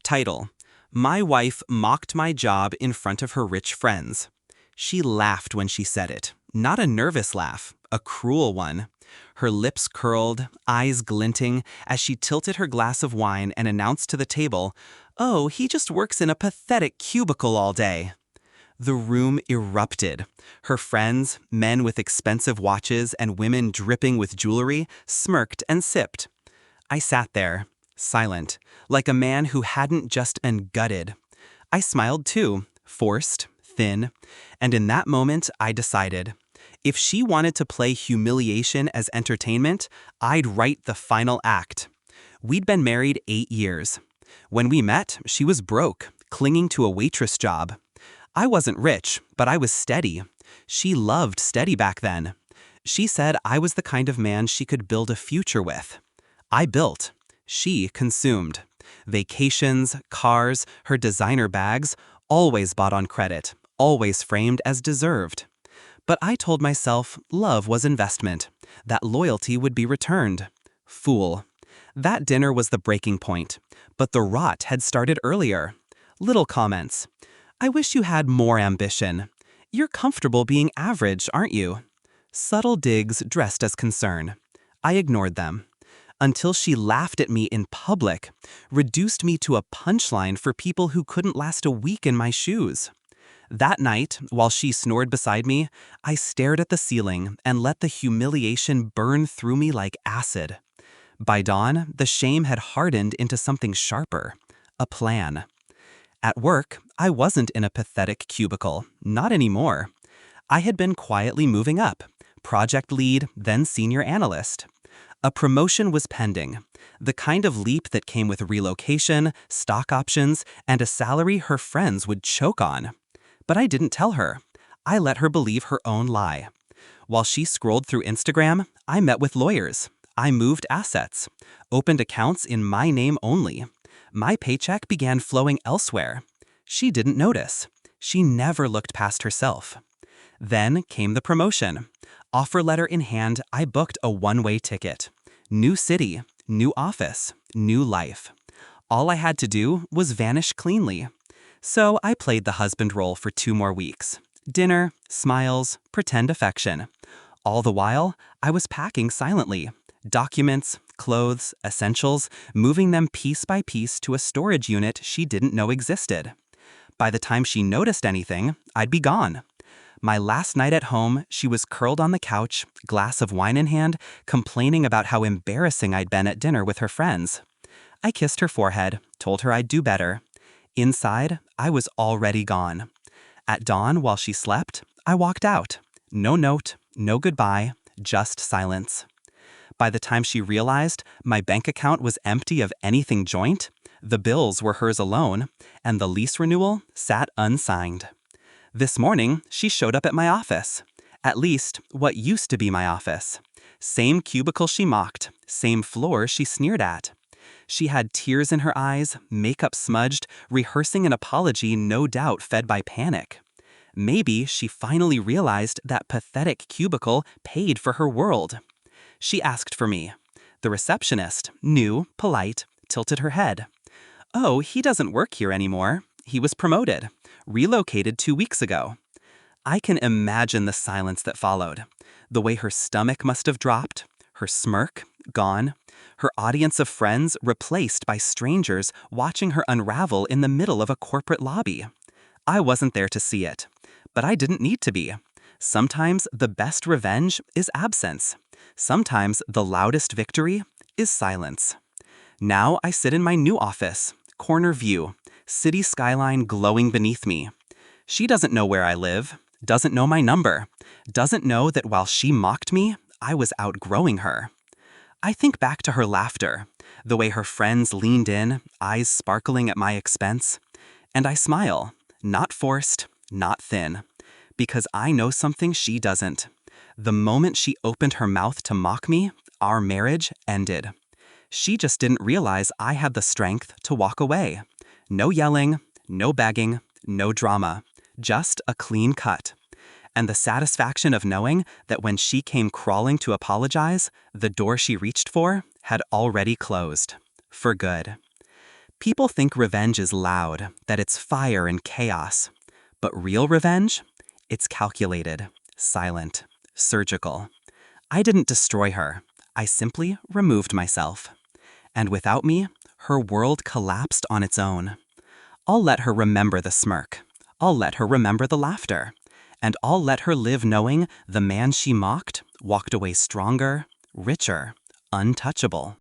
Title: My wife mocked my job in front of her rich friends. She laughed when she said it. Not a nervous laugh, a cruel one. Her lips curled, eyes glinting, as she tilted her glass of wine and announced to the table, "Oh, he just works in a pathetic cubicle all day." The room erupted. Her friends, men with expensive watches and women dripping with jewelry, smirked and sipped. I sat there, silent, like a man who hadn't just been gutted. I smiled too, forced, thin, and in that moment I decided, if she wanted to play humiliation as entertainment, I'd write the final act. We'd been married 8 years. When we met, she was broke, clinging to a waitress job. I wasn't rich, but I was steady. She loved steady back then. She said I was the kind of man she could build a future with. I built. She consumed. Vacations, cars, her designer bags, always bought on credit, always framed as deserved. But I told myself love was investment, that loyalty would be returned. Fool. That dinner was the breaking point, but the rot had started earlier. Little comments. I wish you had more ambition. You're comfortable being average, aren't you? Subtle digs dressed as concern. I ignored them. Until she laughed at me in public, reduced me to a punchline for people who couldn't last a week in my shoes. That night, while she snored beside me, I stared at the ceiling and let the humiliation burn through me like acid. By dawn, the shame had hardened into something sharper, a plan. At work, I wasn't in a pathetic cubicle, not anymore. I had been quietly moving up, project lead, then senior analyst. A promotion was pending, the kind of leap that came with relocation, stock options, and a salary her friends would choke on. But I didn't tell her. I let her believe her own lie. While she scrolled through Instagram, I met with lawyers. I moved assets, opened accounts in my name only. My paycheck began flowing elsewhere. She didn't notice. She never looked past herself. Then came the promotion. Offer letter in hand, I booked a one-way ticket. New city, new office, new life. All I had to do was vanish cleanly. So I played the husband role for 2 more weeks. Dinner, smiles, pretend affection. All the while, I was packing silently. Documents, clothes, essentials, moving them piece by piece to a storage unit she didn't know existed. By the time she noticed anything, I'd be gone. My last night at home, she was curled on the couch, glass of wine in hand, complaining about how embarrassing I'd been at dinner with her friends. I kissed her forehead, told her I'd do better. Inside, I was already gone. At dawn, while she slept, I walked out. No note, no goodbye, just silence. By the time she realized my bank account was empty of anything joint, the bills were hers alone, and the lease renewal sat unsigned. This morning, she showed up at my office. At least, what used to be my office. Same cubicle she mocked, same floor she sneered at. She had tears in her eyes, makeup smudged, rehearsing an apology no doubt fed by panic. Maybe she finally realized that pathetic cubicle paid for her world. She asked for me. The receptionist, new, polite, tilted her head. "Oh, he doesn't work here anymore. He was promoted. Relocated 2 weeks ago." I can imagine the silence that followed. The way her stomach must have dropped, her smirk gone, her audience of friends replaced by strangers watching her unravel in the middle of a corporate lobby. I wasn't there to see it, but I didn't need to be. Sometimes the best revenge is absence. Sometimes the loudest victory is silence. Now I sit in my new office, corner view, city skyline glowing beneath me. She doesn't know where I live, doesn't know my number, doesn't know that while she mocked me, I was outgrowing her. I think back to her laughter, the way her friends leaned in, eyes sparkling at my expense, and I smile, not forced, not thin, because I know something she doesn't. The moment she opened her mouth to mock me, our marriage ended. She just didn't realize I had the strength to walk away. No yelling, no begging, no drama, just a clean cut. And the satisfaction of knowing that when she came crawling to apologize, the door she reached for had already closed. For good. People think revenge is loud, that it's fire and chaos. But real revenge? It's calculated, silent, surgical. I didn't destroy her. I simply removed myself. And without me, her world collapsed on its own. I'll let her remember the smirk. I'll let her remember the laughter. And I'll let her live knowing the man she mocked walked away stronger, richer, untouchable.